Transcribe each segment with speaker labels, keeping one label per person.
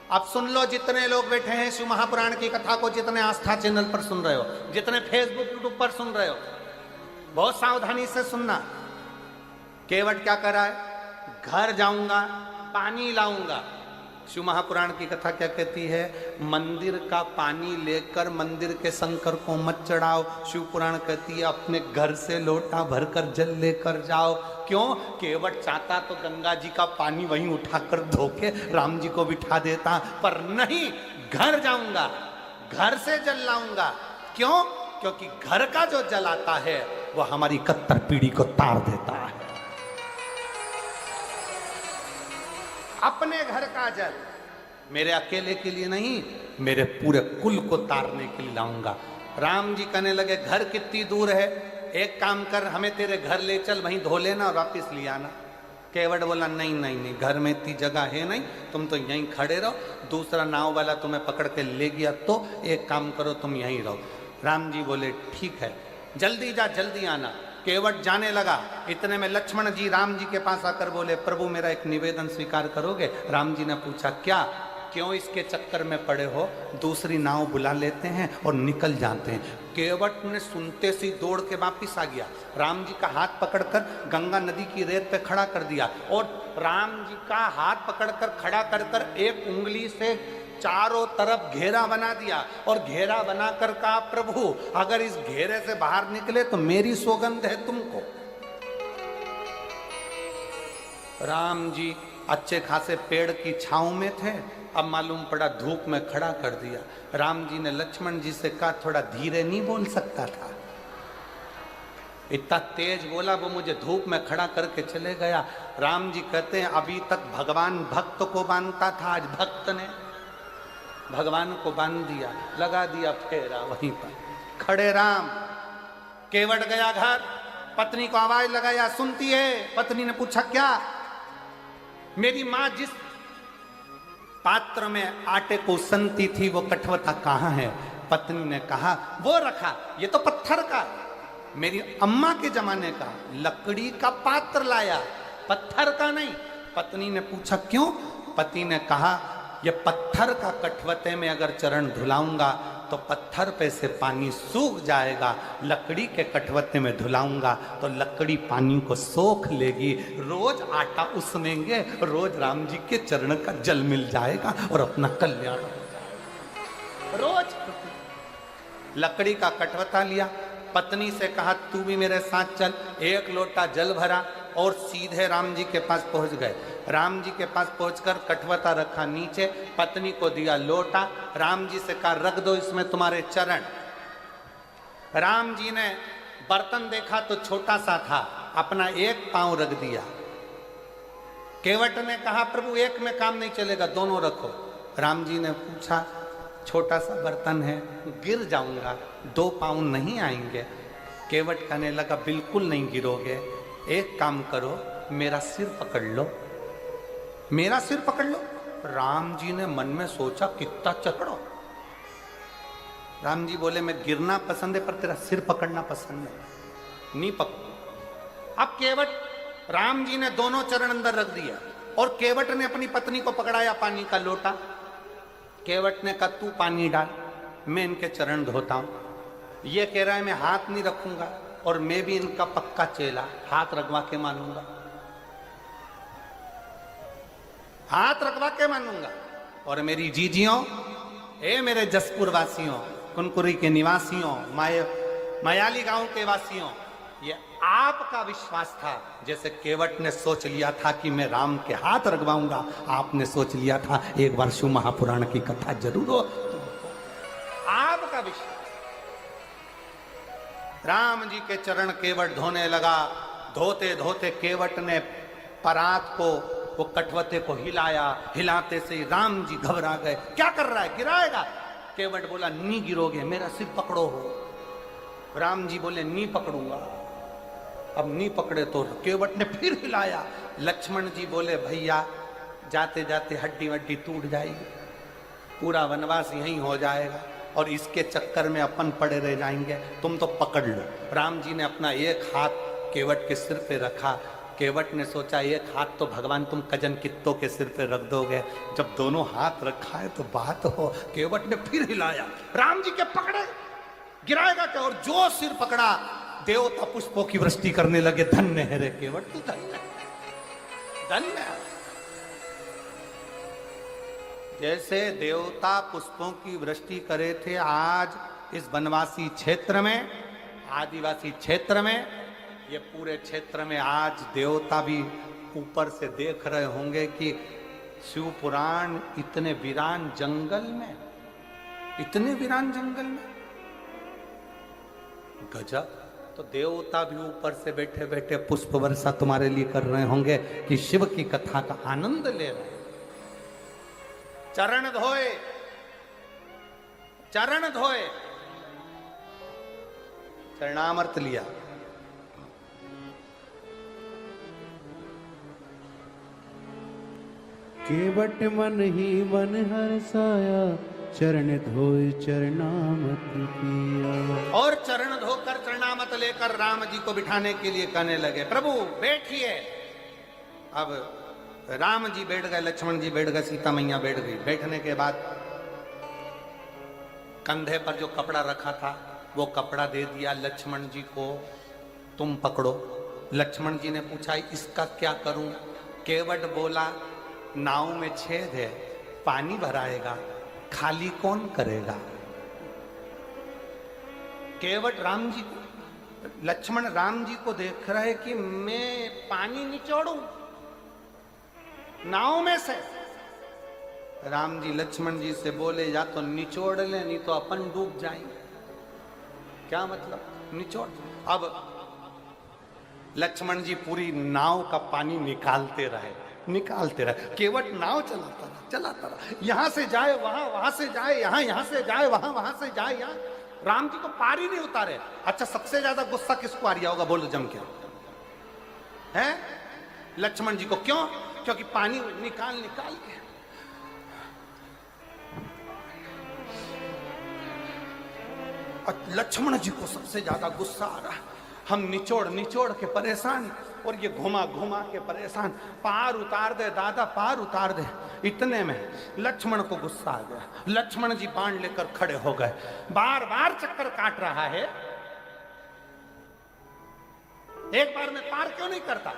Speaker 1: अब सुन लो, जितने लोग बैठे हैं शिव महापुराण की कथा को, जितने आस्था चैनल पर सुन रहे हो, जितने फेसबुक यूट्यूब पर सुन रहे हो, बहुत सावधानी से सुनना। केवट क्या कर रहा है? घर जाऊंगा, पानी लाऊंगा। शिव महापुराण की कथा क्या कहती है? मंदिर का पानी लेकर मंदिर के शंकर को मत चढ़ाओ। शिव पुराण कहती है अपने घर से लोटा भरकर जल लेकर जाओ। क्यों? केवट चाहता तो गंगा जी का पानी वहीं उठाकर धोके राम जी को बिठा देता, पर नहीं, घर जाऊंगा, घर से जल लाऊंगा। क्यों? क्योंकि घर का जो जल आता है वो हमारी कत्तर पीढ़ी को तार देता है। अपने घर का जल मेरे अकेले के लिए नहीं, मेरे पूरे कुल को तारने के लिए लाऊंगा। राम जी कहने लगे घर कितनी दूर है? एक काम कर, हमें तेरे घर ले चल, वहीं धो लेना और वापिस ले आना। केवट बोला नहीं नहीं नहीं, घर में इतनी जगह है नहीं, तुम तो यहीं खड़े रहो, दूसरा नाव वाला तुम्हें पकड़ के ले गया तो एक काम करो, तुम यहीं रहो। राम जी बोले ठीक है, जल्दी जा, जल्दी आना। केवट जाने लगा। इतने में लक्ष्मण जी राम जी के पास आकर बोले प्रभु मेरा एक निवेदन स्वीकार करोगे? राम जी ने पूछा क्या? क्यों इसके चक्कर में पड़े हो? दूसरी नाव बुला लेते हैं और निकल जाते हैं। केवट ने सुनते से दौड़ के वापिस आ गया। राम जी का हाथ पकड़कर गंगा नदी की रेत पे खड़ा कर दिया और राम जी का हाथ पकड़कर खड़ा कर कर एक उंगली से चारों तरफ घेरा बना दिया और घेरा बनाकर कहा प्रभु अगर इस घेरे से बाहर निकले तो मेरी सौगंध है तुमको। राम जी अच्छे खासे पेड़ की छांव में थे, अब मालूम पड़ा धूप में खड़ा कर दिया। राम जी ने लक्ष्मण जी से कहा थोड़ा धीरे नहीं बोल सकता था? इतना तेज बोला, वो मुझे धूप में खड़ा करके चले गया। राम जी कहते हैं अभी तक भगवान भक्त को बांधता था, आज भक्त ने भगवान को बांध दिया, लगा दिया फेरा वहीं पर खड़े राम। केवट गया घर, पत्नी को आवाज लगाया, सुनती है? पत्नी ने पूछा क्या? मेरी मां जिस पात्र में आटे को सनती थी वो कठवता कहाँ है? पत्नी ने कहा वो रखा, ये तो पत्थर का, मेरी अम्मा के जमाने का लकड़ी का पात्र लाया, पत्थर का नहीं। पत्नी ने पूछा क्यों? पति ने कहा ये पत्थर का कठवते में अगर चरण धुलाऊंगा तो पत्थर पे से पानी सूख जाएगा, लकड़ी के कठवते में धुलाऊंगा तो लकड़ी पानी को सोख लेगी, रोज आटा उसनेंगे, रोज राम जी के चरण का जल मिल जाएगा और अपना कल्याण हो जाएगा। रोज लकड़ी का कठवता लिया, पत्नी से कहा तू भी मेरे साथ चल। एक लोटा जल भरा और सीधे राम जी के पास पहुंच गए। राम जी के पास पहुंचकर कठवता रखा नीचे, पत्नी को दिया लोटा, राम जी से कहा रख दो इसमें तुम्हारे चरण। राम जी ने बर्तन देखा तो छोटा सा था, अपना एक पांव रख दिया। केवट ने कहा प्रभु एक में काम नहीं चलेगा, दोनों रखो। राम जी ने पूछा छोटा सा बर्तन है, गिर जाऊंगा, दो पांव नहीं आएंगे। केवट कहने लगा बिल्कुल नहीं गिरोगे, एक काम करो मेरा सिर पकड़ लो, मेरा सिर पकड़ लो। राम जी ने मन में सोचा कितना चकड़ो। राम जी बोले मैं गिरना पसंद है पर तेरा सिर पकड़ना पसंद है, नहीं पकड़। अब केवट राम जी ने दोनों चरण अंदर रख दिया और केवट ने अपनी पत्नी को पकड़ाया पानी का लोटा। केवट ने कहा तू पानी डाल, मैं इनके चरण धोता हूं। ये कह रहा है मैं हाथ नहीं रखूंगा और मैं भी इनका पक्का चेला, हाथ रखवा के मानूंगा, हाथ रखवा के मानूंगा। और मेरी जीजियों, ए मेरे जसपुर वासियों, कुनकुरी के निवासियों, मायाली गांव के वासियों, ये आपका विश्वास था। जैसे केवट ने सोच लिया था कि मैं राम के हाथ रखवाऊंगा, आपने सोच लिया था एक बार शिव महापुराण की कथा जरूर हो। आपका विश्वास। राम जी के चरण केवट धोने लगा। धोते धोते केवट ने परात को, वो कठवते को हिलाया, हिलाते से राम जी घबरा गए। क्या कर रहा है, गिराएगा? केवट बोला नहीं गिरोगे, मेरा सिर पकड़ो हो। राम जी बोले नहीं पकड़ूंगा। अब नहीं पकड़े तो केवट ने फिर हिलाया। लक्ष्मण जी बोले भैया जाते जाते हड्डी वड्डी टूट जाएगी, पूरा वनवास यहीं हो जाएगा और इसके चक्कर में अपन पड़े रह जाएंगे, तुम तो पकड़ लो। राम जी ने अपना एक हाथ केवट के सिर पे रखा केवट ने सोचा एक हाथ तो भगवान तुम कजन कित्तों के सिर पे रख दोगे, जब दोनों हाथ रखा है तो बात हो। केवट ने फिर हिलाया, राम जी के पकड़े, गिराएगा क्या, और जो सिर पकड़ा देवता पुष्पों की वृष्टि करने लगे। धन्य है रे केवट तू, धन्य धन्य। जैसे देवता पुष्पों की वृष्टि करे थे, आज इस वनवासी क्षेत्र में, आदिवासी क्षेत्र में, ये पूरे क्षेत्र में आज देवता भी ऊपर से देख रहे होंगे कि शिव पुराण इतने वीरान जंगल में, इतने वीरान जंगल में, गजब। तो देवता भी ऊपर से बैठे बैठे पुष्प वर्षा तुम्हारे लिए कर रहे होंगे कि शिव की कथा का आनंद ले रहे। चरण धोए, चरण धोए, चरणामृत लिया।
Speaker 2: केवट मन ही मन हर्षाया, चरण धोए चरणामत किया।
Speaker 1: और चरण धोकर चरणामत लेकर राम जी को बिठाने के लिए कहने लगे, प्रभु बैठिए। अब राम जी बैठ गए, लक्ष्मण जी बैठ गए, सीता मैया बैठ गई। बैठने के बाद कंधे पर जो कपड़ा रखा था वो कपड़ा दे दिया लक्ष्मण जी को, तुम पकड़ो। लक्ष्मण जी ने पूछा इसका क्या करूं? केवट बोला नाव में छेद है, पानी भराएगा, खाली कौन करेगा? केवट राम जी, लक्ष्मण राम जी को देख रहे कि मैं पानी निचोड़ू नाव में से। राम जी लक्ष्मण जी से बोले या तो निचोड़ ले, नहीं तो अपन डूब जाएंगे। क्या मतलब निचोड़? अब लक्ष्मण जी पूरी नाव का पानी निकालते रहे, निकालते रहे। केवट नाव चलाता रहा, चलाता रहा, यहां से जाए वहां, वहां से जाए यहां, यहां से जाए वहां, वहां से जाए यहां। राम जी तो पार ही नहीं उतारे। अच्छा सबसे ज्यादा गुस्सा किसको आ रहा होगा, बोलो जम के? है लक्ष्मण जी को। क्यों? क्योंकि पानी निकाल निकाल के लक्ष्मण जी को सबसे ज्यादा गुस्सा आ रहा। हम निचोड़ निचोड़ के परेशान, और ये घुमा घुमा के परेशान। पार उतार दे दादा, पार उतार दे। इतने में लक्ष्मण को गुस्सा आ गया। लक्ष्मण जी बाण लेकर खड़े हो गए। बार बार चक्कर काट रहा है, एक बार में पार क्यों नहीं करता?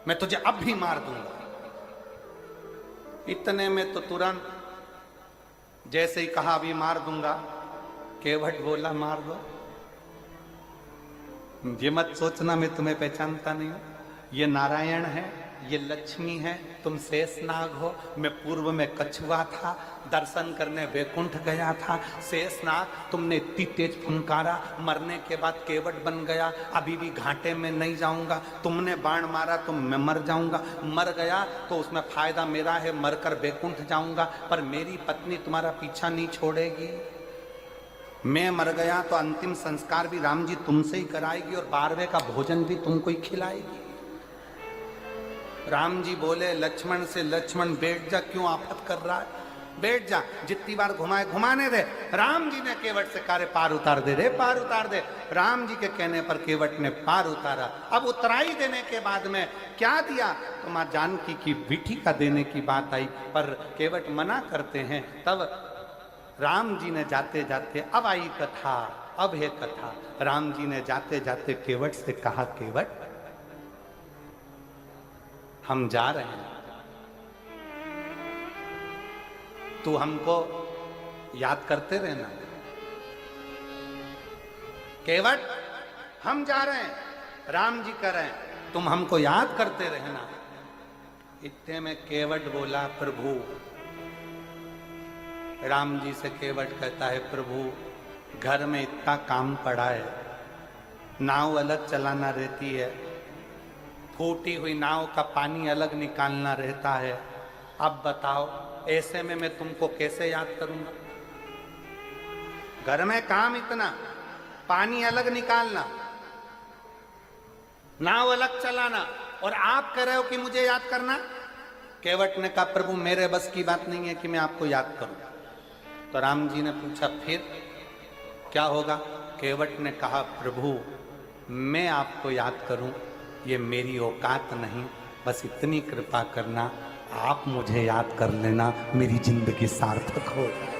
Speaker 1: मैं तुझे अब भी मार दूंगा। इतने में तो तुरंत जैसे ही कहा अभी मार दूंगा, केवट बोला मार दो। ये मत सोचना मैं तुम्हें पहचानता नहीं हूं। ये नारायण है, ये लक्ष्मी है, तुम शेषनाग हो। मैं पूर्व में कछुआ था, दर्शन करने वैकुंठ गया था। शेषनाग तुमने इतनी तेज फुनकारा, मरने के बाद केवट बन गया। अभी भी घाटे में नहीं जाऊंगा। तुमने बाण मारा तो मैं मर जाऊंगा। मर गया तो उसमें फायदा मेरा है, मरकर वैकुंठ जाऊंगा। पर मेरी पत्नी तुम्हारा पीछा नहीं छोड़ेगी। मैं मर गया तो अंतिम संस्कार भी राम जी तुमसे ही कराएगी, और 12वें का भोजन भी तुमको ही खिलाएगी। राम जी बोले लक्ष्मण से, लक्ष्मण बैठ जा, क्यों आफत कर रहा है, बैठ जा। जितनी बार घुमाए घुमाने दे। राम जी ने केवट से कहा पार उतार दे रे, पार उतार दे। राम जी के कहने पर केवट ने पार उतारा। अब उतराई देने के बाद में क्या दिया तो मां जानकी की विठी का देने की बात आई, पर केवट मना करते हैं। तब राम जी ने जाते जाते, अब आई कथा, अब है कथा। राम जी ने जाते जाते केवट से कहा, केवट हम जा रहे हैं, तू हमको याद करते रहना। केवट हम जा रहे हैं, राम जी कह रहे हैं तुम हमको याद करते रहना। इतने में केवट बोला, प्रभु। राम जी से केवट कहता है, प्रभु घर में इतना काम पड़ा है, नाव अलग चलाना रहती है, फूटी हुई नाव का पानी अलग निकालना रहता है। अब बताओ ऐसे में मैं तुमको कैसे याद करूंगा? घर में काम इतना, पानी अलग निकालना, नाव अलग चलाना, और आप कह रहे हो कि मुझे याद करना? केवट ने कहा, प्रभु मेरे बस की बात नहीं है कि मैं आपको याद करूं। तो राम जी ने पूछा फिर क्या होगा? केवट ने कहा, प्रभु मैं आपको याद करूं ये मेरी औकात नहीं, बस इतनी कृपा करना, आप मुझे याद कर लेना, मेरी जिंदगी सार्थक हो जाए।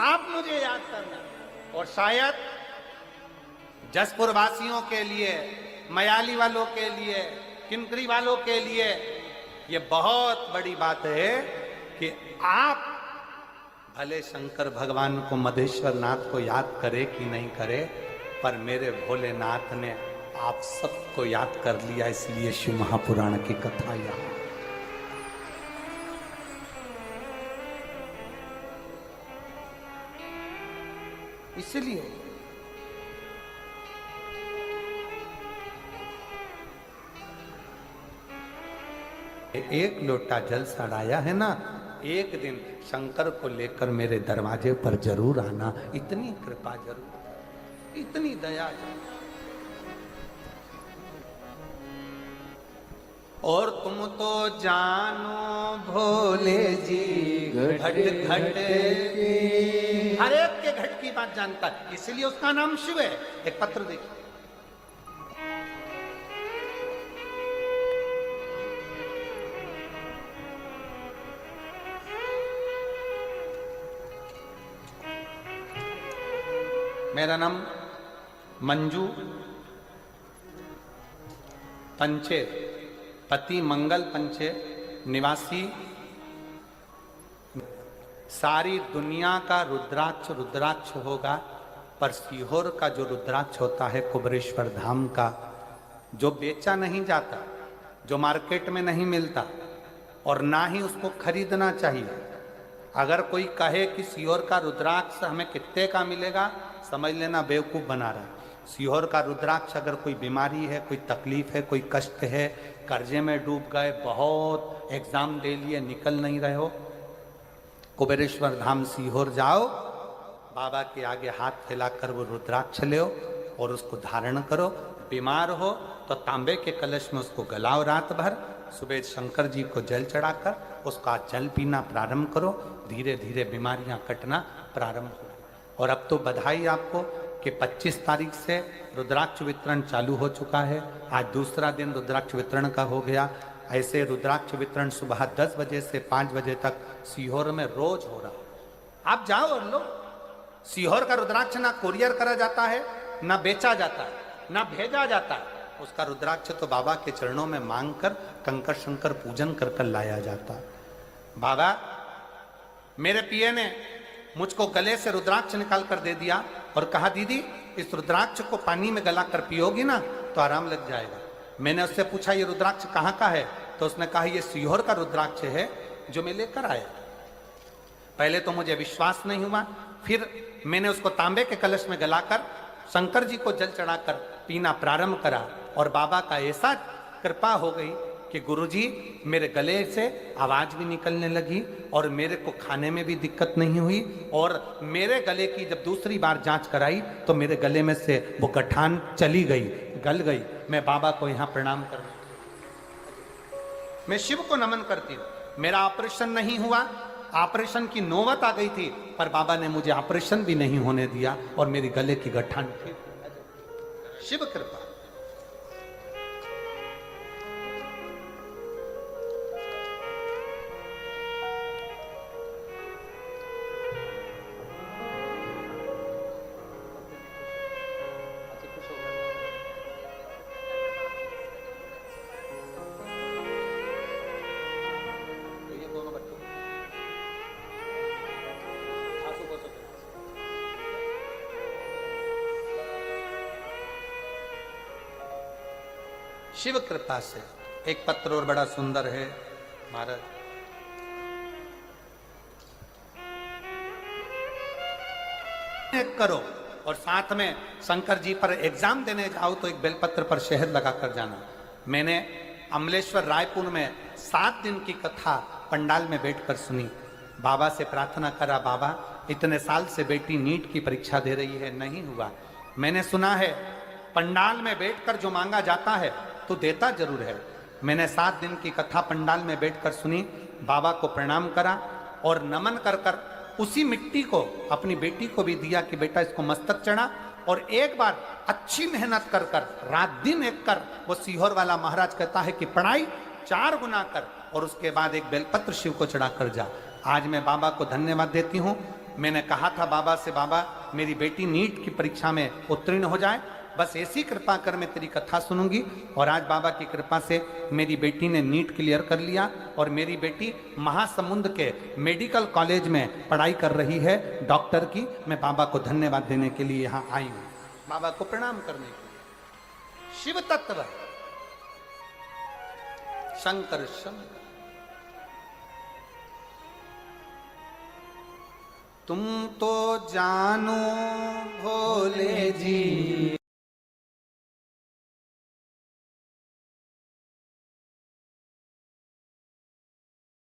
Speaker 1: आप मुझे याद करना। और शायद जसपुर वासियों के लिए, मयाली वालों के लिए, किनकरी वालों के लिए ये बहुत बड़ी बात है कि आप भले शंकर भगवान को, मधेश्वर नाथ को याद करे कि नहीं करे, पर मेरे भोलेनाथ ने आप सबको याद कर लिया, इसलिए शिव महापुराण की कथा यहां। इसलिए एक लोटा जल चढ़ाया है ना, एक दिन शंकर को लेकर मेरे दरवाजे पर जरूर आना, इतनी कृपा जरूर, इतनी दया जरूर। और तुम तो जानो भोले जी घट घट हर एक के घट की बात जानता है, इसलिए उसका नाम शिव है। एक पत्र देखिए, मेरा नाम मंजू पंचे, पति मंगल पंचे, निवासी। सारी दुनिया का रुद्राक्ष रुद्राक्ष होगा, पर सीहोर का जो रुद्राक्ष होता है कुबेरेश्वर धाम का, जो बेचा नहीं जाता, जो मार्केट में नहीं मिलता और ना ही उसको खरीदना चाहिए। अगर कोई कहे कि सीहोर का रुद्राक्ष हमें कितने का मिलेगा, समझ लेना बेवकूफ़ बना रहा है। सीहोर का रुद्राक्ष, अगर कोई बीमारी है, कोई तकलीफ है, कोई कष्ट है, कर्जे में डूब गए, बहुत एग्जाम दे लिए, निकल नहीं रहे हो, कुबेरेश्वर धाम सीहोर जाओ, बाबा के आगे हाथ फैलाकर वो रुद्राक्ष ले और उसको धारण करो। बीमार हो तो तांबे के कलश में उसको गलाओ रात भर, सुबह शंकर जी को जल चढ़ाकर उसका जल पीना प्रारंभ करो, धीरे धीरे बीमारियां कटना प्रारंभ हो। और अब तो बधाई आपको कि 25 तारीख से रुद्राक्ष वितरण चालू हो चुका है। आज दूसरा दिन रुद्राक्ष वितरण का हो गया। ऐसे रुद्राक्ष वितरण सुबह 10 बजे से 5 बजे तक सीहोर में रोज हो रहा। आप जाओ और लो। सीहोर का रुद्राक्ष ना कोरियर करा जाता है, ना बेचा जाता है, ना भेजा जाता है। उसका रुद्राक्ष तो बाबा के चरणों में मांग कर कंकर शंकर पूजन कर कर लाया जाता। बाबा, मेरे पिए ने मुझको गले से रुद्राक्ष निकाल कर दे दिया और कहा, दीदी इस रुद्राक्ष को पानी में गला कर पियोगी ना तो आराम लग जाएगा। मैंने उससे पूछा, ये रुद्राक्ष कहाँ का है? तो उसने कहा, ये सीहोर का रुद्राक्ष है जो मैं लेकर आया। पहले तो मुझे विश्वास नहीं हुआ, फिर मैंने उसको तांबे के कलश में गलाकर शंकर जी को जल चढ़ाकर पीना प्रारंभ करा और बाबा का ऐसा कृपा हो गई कि गुरुजी मेरे गले से आवाज भी निकलने लगी और मेरे को खाने में भी दिक्कत नहीं हुई। और मेरे गले की जब दूसरी बार जांच कराई तो मेरे गले में से वो गठान चली गई, गल गई। मैं बाबा को यहाँ प्रणाम कर, मैं शिव को नमन करती हूँ। मेरा ऑपरेशन नहीं हुआ, ऑपरेशन की नौबत आ गई थी, पर बाबा ने मुझे ऑपरेशन भी नहीं होने दिया और मेरी गले की गठान थी। शिव कृपा। शिव कृपा से एक पत्र और बड़ा सुंदर है महाराज। करो और साथ में शंकर जी पर एग्जाम देने जाओ तो एक बेलपत्र पर शहद लगाकर जाना। मैंने अमलेश्वर रायपुर में 7 दिन की कथा पंडाल में बैठकर सुनी। बाबा से प्रार्थना करा, बाबा इतने साल से बेटी नीट की परीक्षा दे रही है, नहीं हुआ। मैंने सुना है पंडाल में बैठकर जो मांगा जाता है तो देता जरूर है। मैंने 7 दिन की कथा पंडाल में बैठकर सुनी, बाबा को प्रणाम करा और नमन कर कर उसी मिट्टी को अपनी बेटी को भी दिया कि बेटा इसको मस्तक चढ़ा और एक बार अच्छी मेहनत कर कर रात दिन एक कर वो सीहोर वाला महाराज कहता है कि पढ़ाई 4 गुना कर और उसके बाद एक बेलपत्र शिव को चढ़ा कर जा। आज मैं बाबा को धन्यवाद देती हूँ। मैंने कहा था बाबा से, बाबा मेरी बेटी नीट की परीक्षा में उत्तीर्ण हो जाए, बस ऐसी कृपा कर मैं तेरी कथा सुनूंगी। और आज बाबा की कृपा से मेरी बेटी ने नीट क्लियर कर लिया और मेरी बेटी महासमुंद के मेडिकल कॉलेज में पढ़ाई कर रही है डॉक्टर की। मैं बाबा को धन्यवाद देने के लिए यहाँ आई हूँ, बाबा को प्रणाम करने के लिए। शिव तत्व शंकर शंकर, तुम तो जानो भोले जी